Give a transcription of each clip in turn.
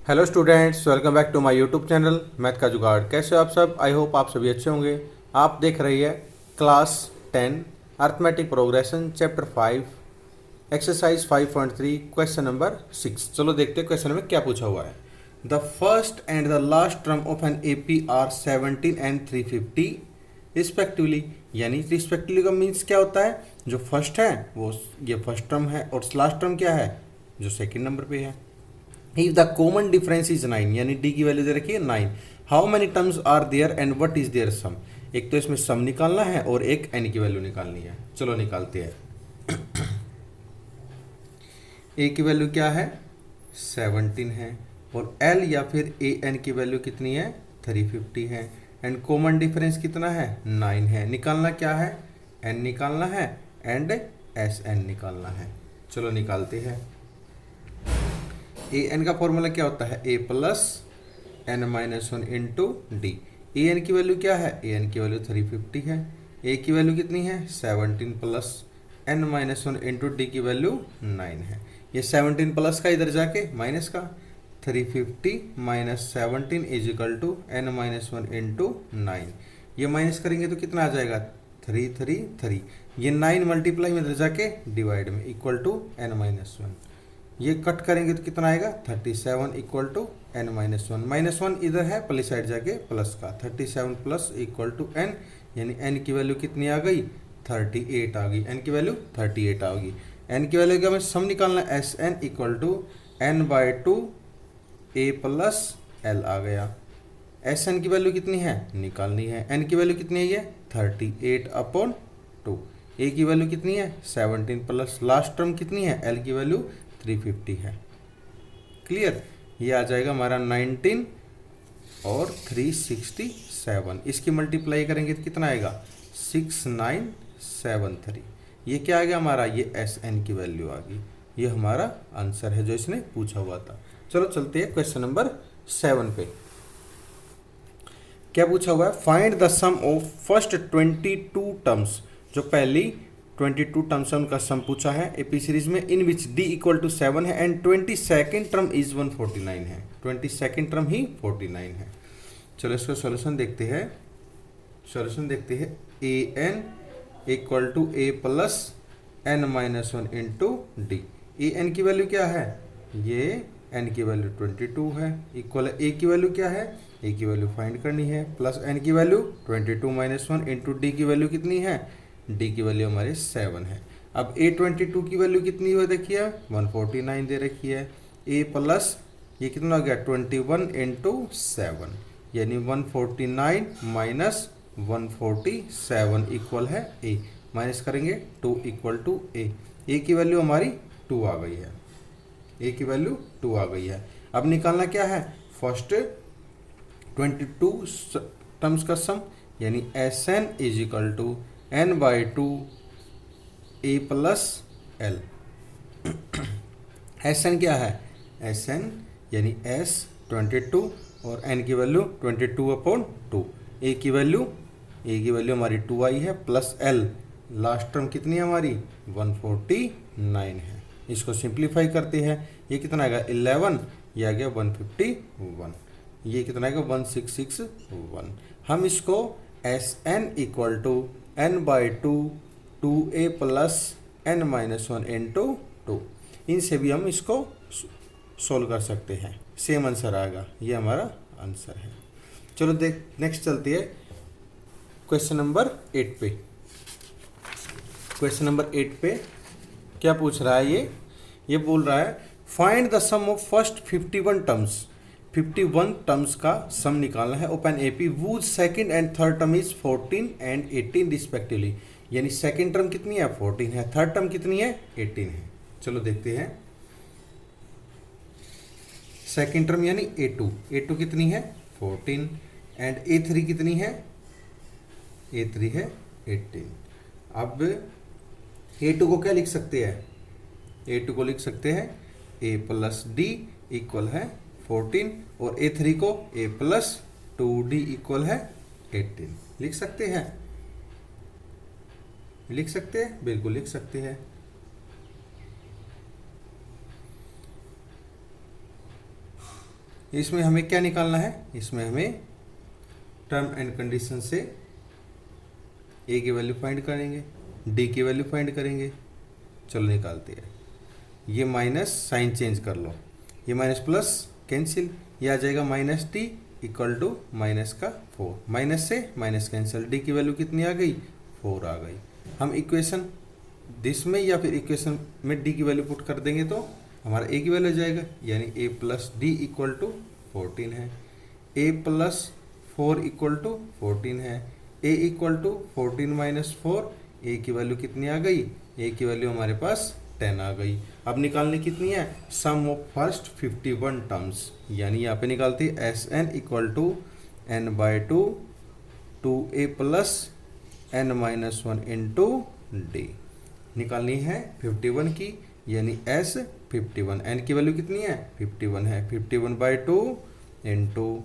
Hello students, welcome back to my YouTube channel math का जुगाड़। कैसे हो आप सब? आई होप आप सभी अच्छे होंगे। आप देख रही है class 10 arithmetic progression chapter 5 exercise 5.3 question number 6। चलो देखते हैं क्वेश्चन में क्या पूछा हुआ है। The first and the last term of an A P are 17 and 350 respectively. यानी रिस्पेक्टिवली का मीन्स क्या होता है? जो फर्स्ट है वो ये फर्स्ट टर्म है और लास्ट टर्म क्या है? जो सेकेंड नंबर पे है। If the common difference is 9, यानी डी की वैल्यू दे रखी है 9, how many terms are there and what is their sum. एक तो इसमें सम निकालना है और एक एन की वैल्यू निकालनी है। चलो निकालते हैं। ए की वैल्यू क्या है? 17 है और एल या फिर ए एन की वैल्यू कितनी है? 350 है। एंड कॉमन डिफरेंस कितना है? 9 है। निकालना क्या है? एन निकालना है एंड एस एन निकालना है। चलो निकालते हैं। ए एन का फॉर्मूला क्या होता है? A plus N minus one into D. A N की वैल्यू क्या है? ए एन की वैल्यू 350 है। ए की वैल्यू कितनी है? 17 plus N minus one into d की वैल्यू 9 है। ये 17 प्लस का इधर जाके माइनस का 350 minus 17 is equal to n minus one into 9। ये माइनस करेंगे तो कितना आ जाएगा? 3 ये 9 मल्टीप्लाई में इधर जाके डिवाइड में equal to n minus one. ये कट करेंगे तो कितना आएगा? 37 equal to n minus one. Minus one इधर है, प्लस साइड जाके प्लस का 37 प्लस इक्वल टू एन, यानी एन की वैल्यू कितनी आ गई? 38 आ गई। एन की वैल्यू 38 आ गई। एन की वैल्यू का हमें सम निकालना, S N equal to N by two A plus L आ गया। एस एन की वैल्यू कितनी है? निकालनी है। एन की वैल्यू कितनी है? ये 38 अपॉन 2। ए की वैल्यू कितनी है? 17 प्लस लास्ट टर्म कितनी है? एल की वैल्यू 350 है। क्लियर? ये आ जाएगा हमारा 19 और 367। इसकी मल्टीप्लाई करेंगे तो कितना आएगा? 6973। ये क्या आ गया हमारा? ये एस एन की वैल्यू आ गई। ये हमारा आंसर है जो इसने पूछा हुआ था। चलो चलते हैं क्वेश्चन नंबर 7 पे। क्या पूछा हुआ है? Find the sum of first 22 terms. जो पहली 22 टर्म्स है उनका सम पूछा है एपी सीरीज में, इन विच डी इक्वल टू 7 है एंड 22nd टर्म इज 149 है। 22nd टर्म ही 49 है। चलो इसका सॉल्यूशन देखते हैं। A N equal to A plus N minus one into D. A N की वैल्यू क्या है? ये एन की वैल्यू 22 है। इक्वल ए की वैल्यू क्या है? ए की वैल्यू फाइंड करनी है, प्लस एन की value 22 minus one into d की वैल्यू कितनी है? डी की वैल्यू हमारी 7 है। अब ए 22 की वैल्यू कितनी हो देखिए? 149 दे रखी है। ए प्लस ये कितना हो गया? 21 इंटू 7, यानी 149 माइनस 147 इक्वल है ए। माइनस करेंगे 2 इक्वल टू ए। ए की वैल्यू हमारी 2 आ गई है। ए की वैल्यू 2 आ गई है। अब निकालना क्या है? फर्स्ट 22 टर्म्स का सम, यानी S n is equal to n by two A plus l. S n क्या है? एस एन यानी एस 22 और एन की वैल्यू 22 अपॉन 2। ए की वैल्यू हमारी 2 आई है, प्लस एल लास्ट टर्म कितनी है हमारी? 149 है। इसको सिंप्लीफाई करते हैं। ये कितना आएगा? 11, ये आ गया 151। ये कितना आएगा? 1661। हम इसको S N equal to n by two A plus N minus one into 2, इनसे भी हम इसको सोल्व कर सकते हैं। सेम आंसर आएगा। ये हमारा आंसर है। चलो देख नेक्स्ट चलती है क्वेश्चन नंबर 8 पे। क्वेश्चन नंबर 8 पे क्या पूछ रहा है? ये बोल रहा है find the sum of first 51 terms. 51 terms का सम निकालना है of an AP whose second and third term is 14 and 18 respectively. यानी सेकंड टर्म कितनी है? 14 है। थर्ड टर्म कितनी है? 18 है। चलो देखते हैं। सेकंड टर्म यानी ए टू कितनी है? 14 एंड ए3 कितनी है? ए3 है 18। अब ए2 को क्या लिख सकते हैं? ए2 को लिख सकते हैं ए प्लस डी इक्वल है 14 और ए3 को ए प्लस 2d इक्वल है 18। लिख सकते हैं? बिल्कुल लिख सकते हैं। इसमें हमें क्या निकालना है, इसमें हमें टर्म एंड कंडीशन से ए की वैल्यू फाइंड करेंगे, डी की वैल्यू फाइंड करेंगे। चलो निकालते हैं। ये माइनस साइन चेंज कर लो, ये माइनस प्लस कैंसिल, ये आ जाएगा minus t equal to minus का 4, माइनस से माइनस कैंसिल, डी की वैल्यू कितनी आ गई, 4 आ गई। हम इक्वेशन दिस में या फिर इक्वेशन में डी की वैल्यू पुट कर देंगे तो हमारा ए की वैल्यू आ जाएगा, यानी ए प्लस डी इक्वल टू 14 है। ए प्लस 4 इक्वल टू 14 है। ए इक्वल टू 14 माइनस 4, ए की वैल्यू कितनी आ गई, ए की वैल्यू हमारे पास 10 आ गई। अब निकालने कितनी है, सम ऑफ फर्स्ट 51 टर्म्स, यानी यहाँ पे निकालती है S N equal to n by two A plus N minus 1 into d. निकालनी है 51 की, यानी एस 51, एन की वैल्यू कितनी है 51 है, 51 बाई टू इंटू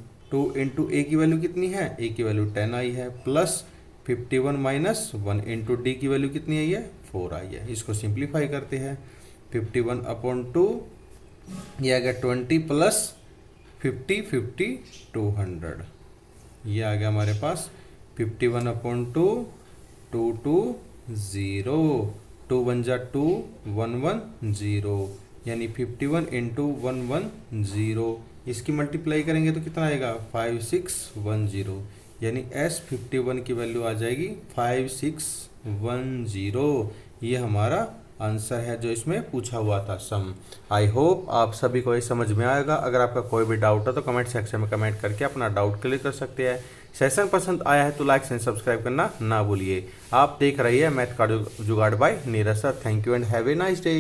ए की वैल्यू कितनी है, ए की वैल्यू 10 आई है, प्लस 51 माइनस 1 इंटू डी की वैल्यू कितनी आई है 4 आई है। इसको सिंप्लीफाई करते हैं, 51 अपॉन 2, ये आ गया 20 प्लस 50 50 200, ये आ गया हमारे पास 51 अपॉन 2 2 2 0, 2 1 जा 2 1 1 0, यानी 51 इंटू 1 1 0, इसकी मल्टीप्लाई करेंगे तो कितना आएगा 5610, यानी एस 51 की वैल्यू आ जाएगी 5610। ये हमारा आंसर है जो इसमें पूछा हुआ था सम। आई होप आप सभी को ये समझ में आएगा। अगर आपका कोई भी डाउट है तो कमेंट सेक्शन में कमेंट करके अपना डाउट क्लियर कर सकते हैं। सेशन पसंद आया है तो लाइक एंड सब्सक्राइब करना ना भूलिए। आप देख रही है मैथ का जुगाड़ by Neeraj sir. Thank you and have a nice day.